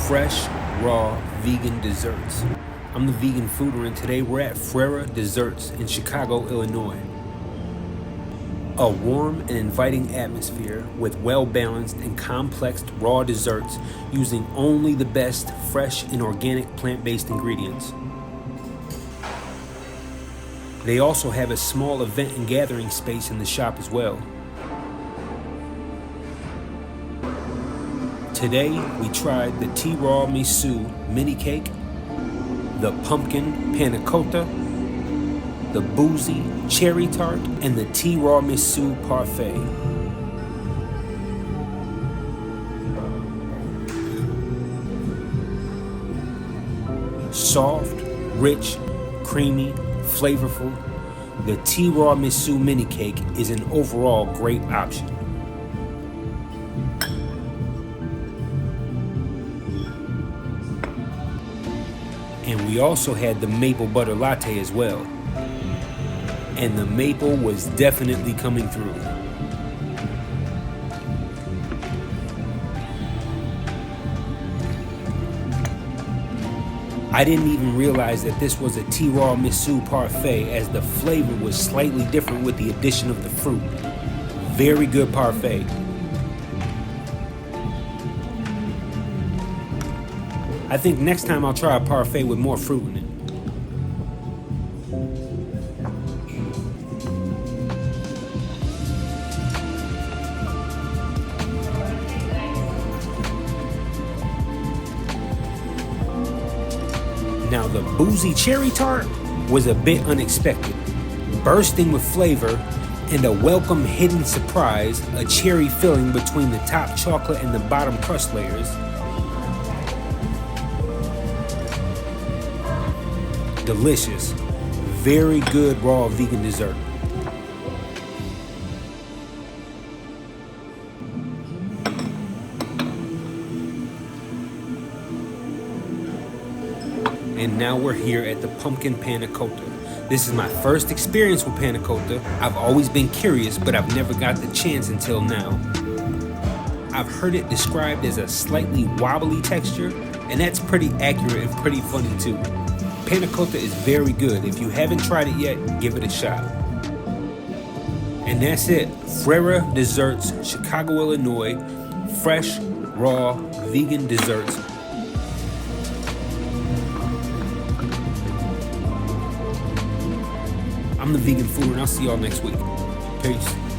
FREsh RAW Vegan Desserts. I'm the vegan fooder, and today we're at FRERA Desserts in Chicago, Illinois. A warm and inviting atmosphere with well-balanced and complex raw desserts using only the best fresh and organic plant-based ingredients. They also have a small event and gathering space in the shop as well. Today, we tried the tiramisu mini cake, the pumpkin panna cotta, the boozy cherry tart, and the tiramisu parfait. Soft, rich, creamy, flavorful, the tiramisu mini cake is an overall great option. And we also had the maple butter latte as well. And the maple was definitely coming through. I didn't even realize that this was a tiramisu parfait, as the flavor was slightly different with the addition of the fruit. Very good parfait. I think next time I'll try a parfait with more fruit in it. Now the boozy cherry tart was a bit unexpected, bursting with flavor and a welcome hidden surprise, a cherry filling between the top chocolate and the bottom crust layers. Delicious, very good raw vegan dessert. And now we're here at the pumpkin panna cotta. This is my first experience with panna cotta. I've always been curious, but I've never got the chance until now. I've heard it described as a slightly wobbly texture, and that's pretty accurate and pretty funny too. Panna cotta is very good. If you haven't tried it yet, give it a shot. And that's it. FRERA Desserts, Chicago, Illinois. Fresh, raw, vegan desserts. I'm the vegan fooder, and I'll see y'all next week. Peace.